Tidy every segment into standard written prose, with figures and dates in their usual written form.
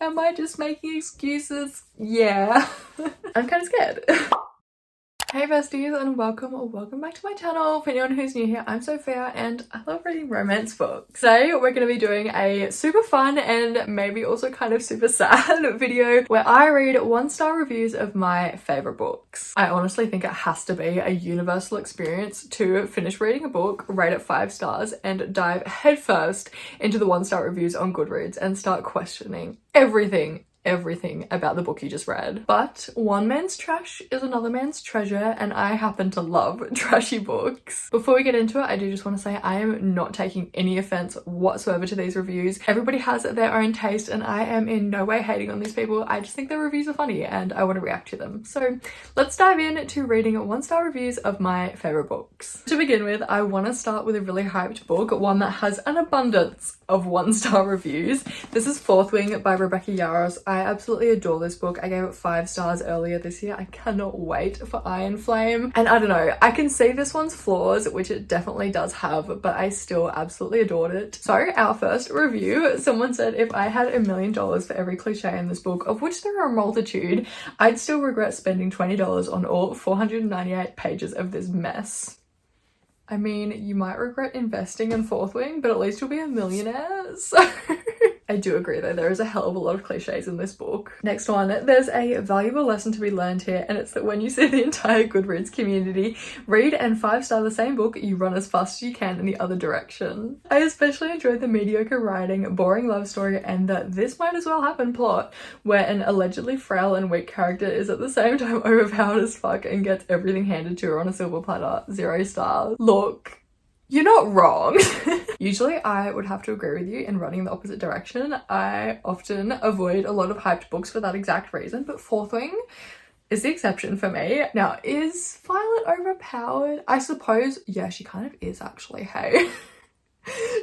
Am I just making excuses? Yeah. I'm kind of scared. Hey besties, and welcome back to my channel. For anyone who's new here, I'm Sophia and I love reading romance books. Today we're going to be doing a super fun and maybe also kind of super sad video where I read 1-star reviews of my favorite books. I honestly think it has to be a universal experience to finish reading a book, rate it 5 stars, and dive headfirst into the 1-star reviews on Goodreads and start questioning everything about the book you just read. But one man's trash is another man's treasure, and I happen to love trashy books. Before we get into it, I do just want to say I am not taking any offense whatsoever to these reviews. Everybody has their own taste and I am in no way hating on these people. I just think their reviews are funny and I want to react to them. So let's dive into reading 1-star reviews of my favorite books. To begin with, I want to start with a really hyped book, one that has an abundance of 1-star reviews. This is Fourth Wing by Rebecca Yarros. I absolutely adore this book. I gave it 5 stars earlier this year. I cannot wait for Iron Flame. And I don't know, I can see this one's flaws, which it definitely does have, but I still absolutely adored it. So our first review, someone said, if I had $1 million for every cliche in this book, of which there are a multitude, I'd still regret spending $20 on all 498 pages of this mess. I mean, you might regret investing in Fourth Wing, but at least you'll be a millionaire. So I do agree though, there is a hell of a lot of cliches in this book. Next one, there's a valuable lesson to be learned here, and it's that when you see the entire Goodreads community read and 5-star the same book, you run as fast as you can in the other direction. I especially enjoyed the mediocre writing, boring love story, and the this might as well happen plot, where an allegedly frail and weak character is at the same time overpowered as fuck and gets everything handed to her on a silver platter. 0 stars. Look, you're not wrong. Usually I would have to agree with you in running in the opposite direction. I often avoid a lot of hyped books for that exact reason, but Fourth Wing is the exception for me. Now, is Violet overpowered? I suppose, yeah, she kind of is actually, hey.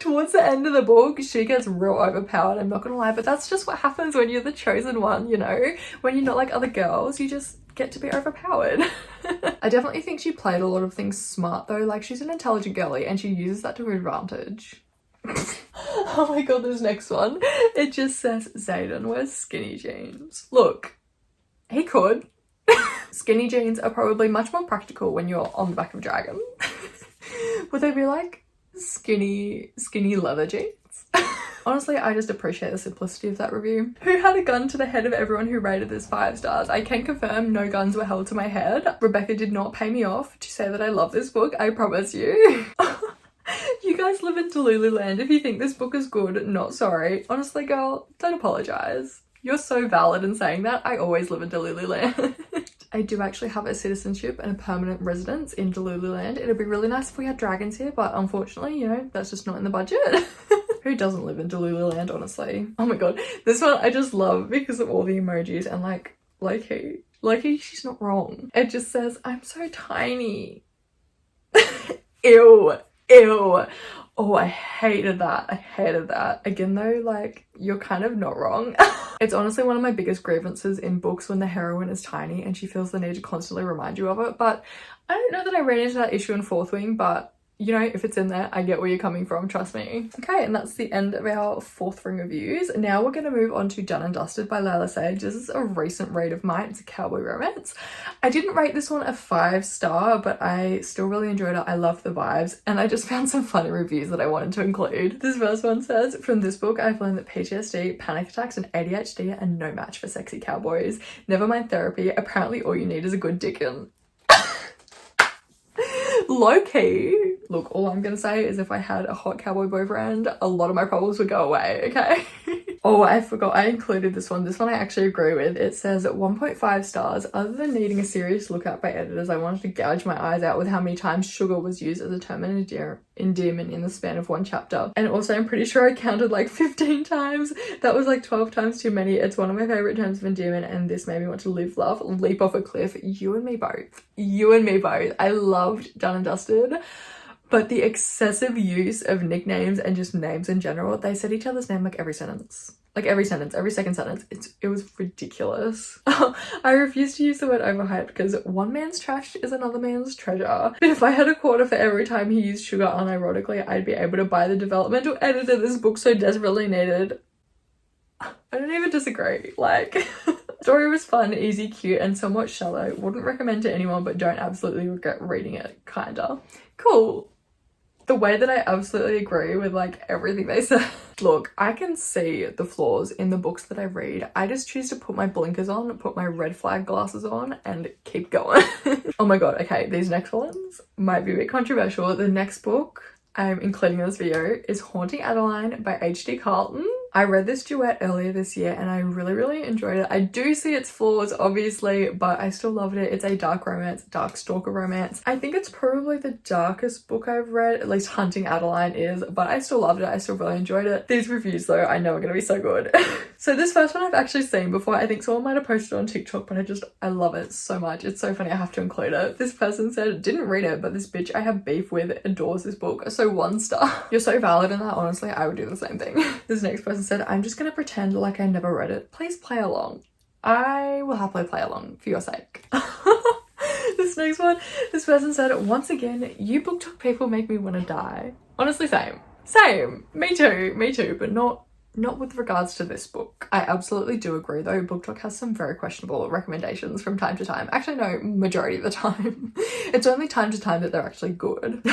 Towards the end of the book, she gets real overpowered, I'm not gonna lie, but that's just what happens when you're the chosen one, you know? When you're not like other girls, you just get to be overpowered. I definitely think she played a lot of things smart though, like she's an intelligent girly and she uses that to her advantage. Oh my god, this next one. It just says Xaden wears skinny jeans. Look, he could. Skinny jeans are probably much more practical when you're on the back of a dragon. Would they be like skinny leather jeans? Honestly, I just appreciate the simplicity of that review. Who had a gun to the head of everyone who rated this 5 stars? I can confirm no guns were held to my head. Rebecca did not pay me off to say that I love this book, I promise you. You guys live in Delululand. If you think this book is good, not sorry. Honestly, girl, don't apologize. You're so valid in saying that. I always live in Delululand. I do actually have a citizenship and a permanent residence in Delululand. It'd be really nice if we had dragons here, but unfortunately, you know, that's just not in the budget. Who doesn't live in Delululand, honestly? Oh my god, this one I just love because of all the emojis and like, Lowkey, she's not wrong. It just says, I'm so tiny. Ew. Oh, I hated that. Again though, like, you're kind of not wrong. It's honestly one of my biggest grievances in books when the heroine is tiny and she feels the need to constantly remind you of it, but I don't know that I ran into that issue in Fourth Wing, but you know, if it's in there, I get where you're coming from, trust me. Okay, and that's the end of our Fourth Ring reviews. Now we're going to move on to Done and Dusted by Layla Sage. This is a recent read of mine. It's a cowboy romance. I didn't rate this one a 5-star, but I still really enjoyed it. I loved the vibes, and I just found some funny reviews that I wanted to include. This first one says, from this book, I've learned that PTSD, panic attacks, and ADHD are no match for sexy cowboys. Never mind therapy. Apparently all you need is a good dickin'. Low-key. Look, all I'm gonna say is if I had a hot cowboy boyfriend, a lot of my problems would go away, okay? Oh, I forgot I included this one. This one I actually agree with. It says 1.5 stars. Other than needing a serious look at by editors, I wanted to gouge my eyes out with how many times sugar was used as a term of endearment in the span of one chapter. And also, I'm pretty sure I counted like 15 times. That was like 12 times too many. It's one of my favorite terms of endearment, and this made me want to live, love, leap off a cliff. You and me both. You and me both. I loved Done and Dusted. But the excessive use of nicknames and just names in general, they said each other's name like every sentence. Like every sentence, every second sentence. It was ridiculous. I refuse to use the word overhyped because one man's trash is another man's treasure. But if I had a quarter for every time he used sugar unironically, I'd be able to buy the developmental editor this book so desperately needed. I don't even disagree. Like, story was fun, easy, cute, and somewhat shallow. Wouldn't recommend to anyone, but don't absolutely regret reading it. Kinda. Cool. The way that I absolutely agree with like everything they said. Look, I can see the flaws in the books that I read. I just choose to put my blinkers on, put my red flag glasses on, and keep going. Oh my god, okay, these next ones might be a bit controversial. The next book I'm including in this video is Haunting Adeline by H.D. Carlton. I read this duet earlier this year and I really enjoyed it. I do see its flaws, obviously, but I still loved it. It's a dark romance, dark stalker romance. I think it's probably the darkest book I've read, at least Hunting Adeline is, but I still loved it. I still really enjoyed it. These reviews though, I know are gonna be so good. So this first one I've actually seen before. I think someone might have posted it on TikTok, but I love it so much. It's so funny, I have to include it. This person said, didn't read it, but this bitch I have beef with adores this book. So 1 star. You're so valid in that, honestly, I would do the same thing. This next person said, I'm just gonna pretend like I never read it. Please play along. I will happily play along for your sake. This next one, this person said, once again, you book talk people make me want to die. Honestly, same. Me too, but not with regards to this book. I absolutely do agree though, BookTok has some very questionable recommendations from time to time. Actually no, majority of the time. It's only time to time that they're actually good.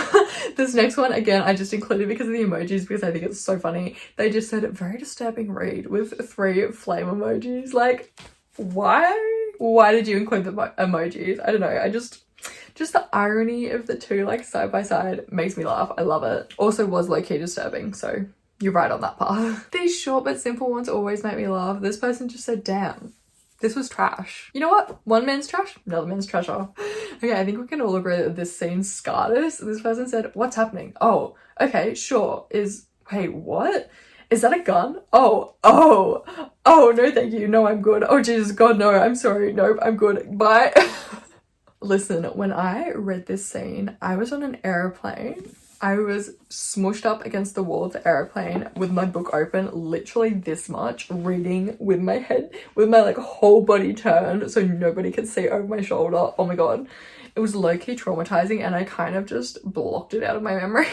This next one, again, I just included because of the emojis because I think it's so funny. They just said, very disturbing read with 3 flame emojis. Like, why did you include the emojis? I don't know, I just the irony of the two like side by side makes me laugh. I love it. Also was low-key disturbing, so you're right on that path. These short but simple ones always make me laugh. This person just said, damn, this was trash. You know what? One man's trash, another man's treasure. Okay, I think we can all agree that this scene scarred us. This person said, what's happening? Oh, okay, sure. Wait, what? Is that a gun? Oh, no thank you. No, I'm good. Oh Jesus, God, no, I'm sorry. Nope, I'm good. Bye. Listen, when I read this scene, I was on an airplane. I was smushed up against the wall of the airplane with my book open, literally this much, reading with my head, with my like whole body turned so nobody could see over my shoulder. Oh my god. It was low-key traumatizing and I kind of just blocked it out of my memory.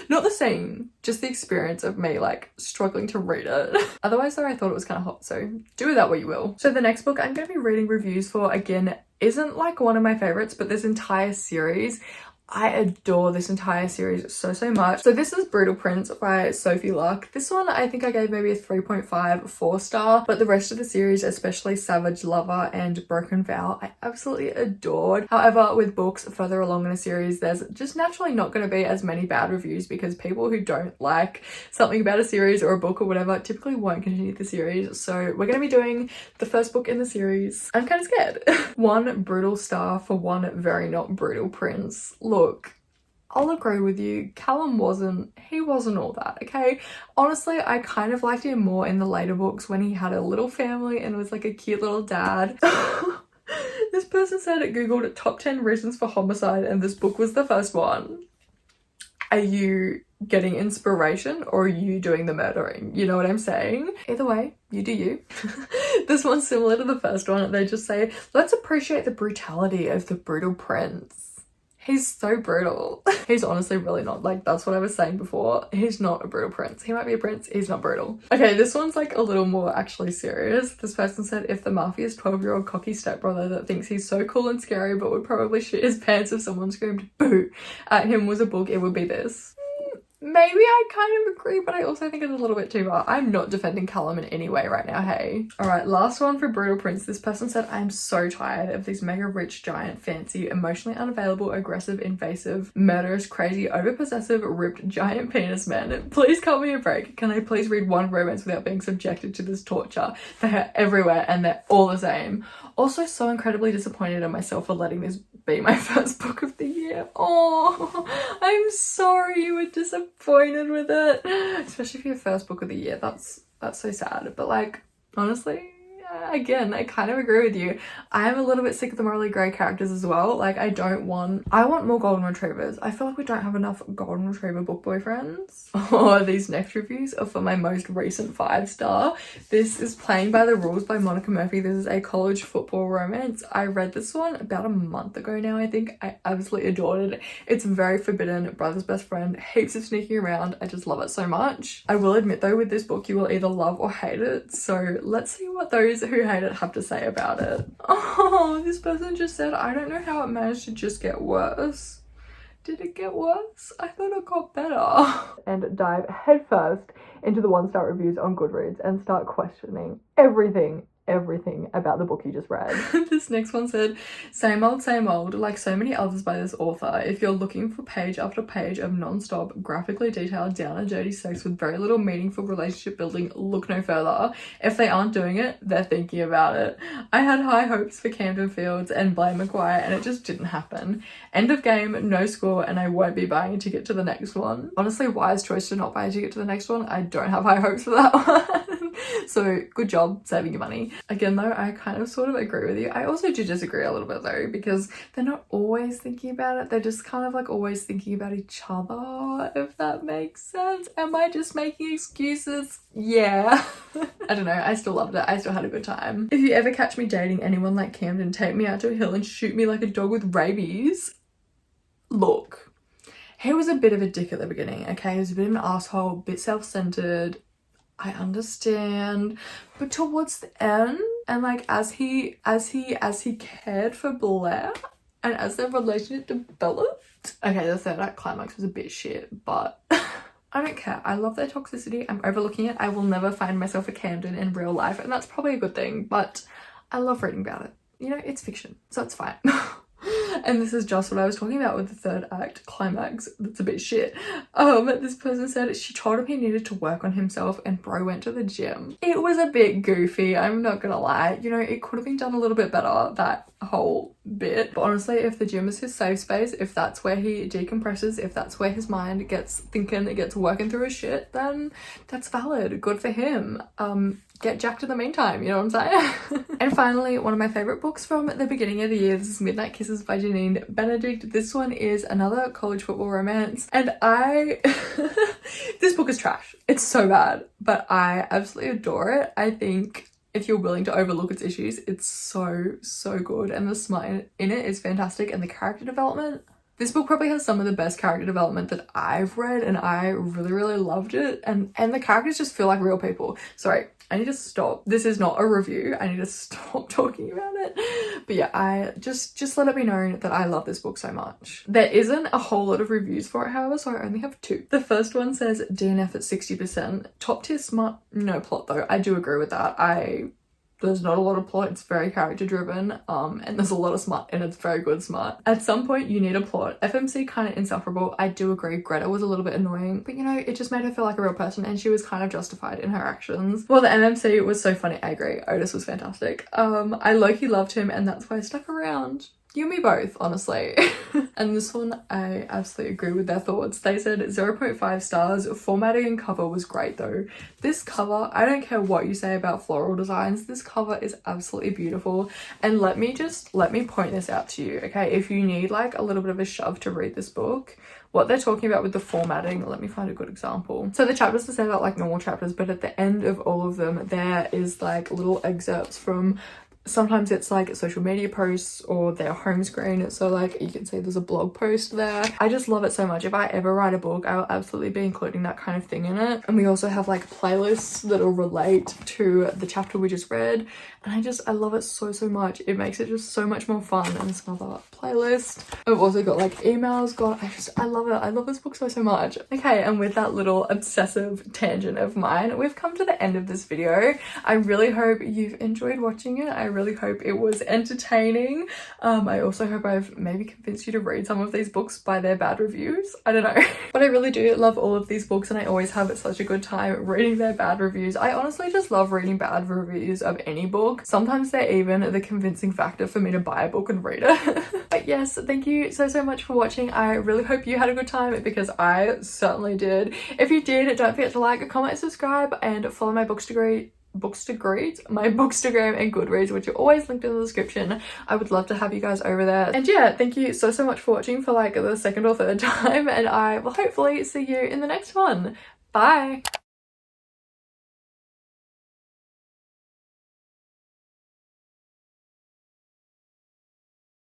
Not the scene, just the experience of me like struggling to read it. Otherwise though, I thought it was kind of hot, so do with that what you will. So the next book I'm going to be reading reviews for, again, isn't like one of my favorites, but this entire series, I adore this entire series so much. So this is Brutal Prince by Sophia Luck. This one I think I gave maybe a 3.5, 4 star, but the rest of the series, especially Savage Lover and Broken Vow, I absolutely adored. However, with books further along in a series, there's just naturally not going to be as many bad reviews because people who don't like something about a series or a book or whatever typically won't continue the series. So we're going to be doing the first book in the series. I'm kind of scared. 1 brutal star for 1 very not brutal prince. Look, I'll agree with you, Callum wasn't all that, okay? Honestly, I kind of liked him more in the later books when he had a little family and was like a cute little dad. This person said it googled top 10 reasons for homicide and this book was the first one. Are you getting inspiration or are you doing the murdering? You know what I'm saying? Either way, you do you. This one's similar to the first one. They just say, let's appreciate the brutality of the brutal prince. He's so brutal. He's honestly really not. Like, that's what I was saying before. He's not a brutal prince. He might be a prince, he's not brutal. Okay, this one's like a little more actually serious. This person said, if the mafia's 12-year-old cocky stepbrother that thinks he's so cool and scary but would probably shit his pants if someone screamed boo at him was a book, it would be this. Maybe I kind of agree, but I also think it's a little bit too far. I'm not defending Callum in any way right now, hey. Alright, last one for Brutal Prince. This person said, I'm so tired of these mega rich, giant, fancy, emotionally unavailable, aggressive, invasive, murderous, crazy, overpossessive, ripped, giant penis men. Please cut me a break. Can I please read 1 romance without being subjected to this torture? They are everywhere and they're all the same. Also so incredibly disappointed in myself for letting this be my first book of the year. Oh, I'm sorry you were disappointed with it. Especially for your first book of the year. That's so sad. But like, honestly, Again, I kind of agree with you. I am a little bit sick of the morally grey characters as well. Like, I want more golden retrievers. I feel like we don't have enough golden retriever book boyfriends. Oh, these next reviews are for my most recent 5-star. This is Playing by the Rules by Monica Murphy. This is a college football romance. I read this one about a month ago now, I think. I absolutely adored it. It's very forbidden, brother's best friend, heaps of sneaking around. I just love it so much. I will admit though, with this book, you will either love or hate it. So let's see what those who hate it have to say about it. Oh, this person just said, I don't know how it managed to just get worse. Did it get worse? I thought it got better. And dive headfirst into the 1-star reviews on Goodreads and start questioning everything about the book you just read. This next one said, same old, like so many others by this author. If you're looking for page after page of non-stop, graphically detailed, down and dirty sex with very little meaningful relationship building, look no further. If they aren't doing it, they're thinking about it. I had high hopes for Camden Fields and Blaine McGuire and it just didn't happen. End of game, no score, and I won't be buying a ticket to the next one. Honestly, wise choice to not buy a ticket to the next one. I don't have high hopes for that one. So good job saving your money. Again though, I kind of sort of agree with you. I also do disagree a little bit though, because they're not always thinking about it. They're just kind of like always thinking about each other, if that makes sense. Am I just making excuses? Yeah. I don't know. I still loved it. I still had a good time. If you ever catch me dating anyone like Camden, take me out to a hill and shoot me like a dog with rabies. Look, he was a bit of a dick at the beginning, okay? He was a bit of an asshole, a bit self-centered. I understand, but towards the end, and like as he cared for Blair and as their relationship developed, okay, the third act climax was a bit shit, but I don't care. I love their toxicity. I'm overlooking it. I will never find myself a Camden in real life, and that's probably a good thing, but I love reading about it. You know, it's fiction, so it's fine. And this is just what I was talking about with the third act climax. That's a bit shit. This person said she told him he needed to work on himself and bro went to the gym. It was a bit goofy, I'm not gonna lie. You know, it could have been done a little bit better, that whole bit. But honestly, if the gym is his safe space, if that's where he decompresses, if that's where his mind gets thinking, it gets working through his shit, then that's valid. Good for him. Get jacked in the meantime, you know what I'm saying? And finally, one of my favorite books from the beginning of the year, this is Midnight Kisses by Janine Benedict. This one is another college football romance, and this book is trash. It's so bad, but I absolutely adore it. I think if you're willing to overlook its issues, it's so good, and the smut in it is fantastic, and the character development. This book probably has some of the best character development that I've read, and I really loved it, and the characters just feel like real people. Sorry, I need to stop. This is not a review. I need to stop talking about it. But yeah, I just let it be known that I love this book so much. There isn't a whole lot of reviews for it, however, so I only have 2. The first one says DNF at 60%. Top tier smart, no plot though. I do agree with that. There's not a lot of plot, it's very character driven, and there's a lot of smut, and it's very good smut. At some point you need a plot. FMC kind of insufferable, I do agree. Greta was a little bit annoying, but you know, it just made her feel like a real person, and she was kind of justified in her actions. Well, the MMC was so funny, I agree. Otis was fantastic. I low-key loved him, and that's why I stuck around. You and me both, honestly. And this one, I absolutely agree with their thoughts. They said 0.5 stars. Formatting and cover was great though. This cover, I don't care what you say about floral designs, this cover is absolutely beautiful. And let me point this out to you, okay? If you need like a little bit of a shove to read this book, what they're talking about with the formatting, let me find a good example. So the chapters are set out like normal chapters, but at the end of all of them, there is like little excerpts from, sometimes it's like social media posts or their home screen. So like you can see there's a blog post there. I just love it so much. If I ever write a book, I will absolutely be including that kind of thing in it. And we also have like playlists that'll relate to the chapter we just read. And I love it so much. It makes it just so much more fun. And it's another playlist. I've also got like emails. God, I love it. I love this book so much. Okay, and with that little obsessive tangent of mine, we've come to the end of this video. I really hope you've enjoyed watching it. I really hope it was entertaining. I also hope I've maybe convinced you to read some of these books by their bad reviews. I don't know. But I really do love all of these books, and I always have such a good time reading their bad reviews. I honestly just love reading bad reviews of any book. Sometimes they're even the convincing factor for me to buy a book and read it. But yes, thank you so much for watching. I really hope you had a good time, because I certainly did. If you did, don't forget to like, comment, subscribe, and follow my books degree Bookstagram, my Bookstagram and Goodreads, which are always linked in the description. I would love to have you guys over there. And yeah, thank you so much for watching for like the second or third time, and I will hopefully see you in the next one. Bye!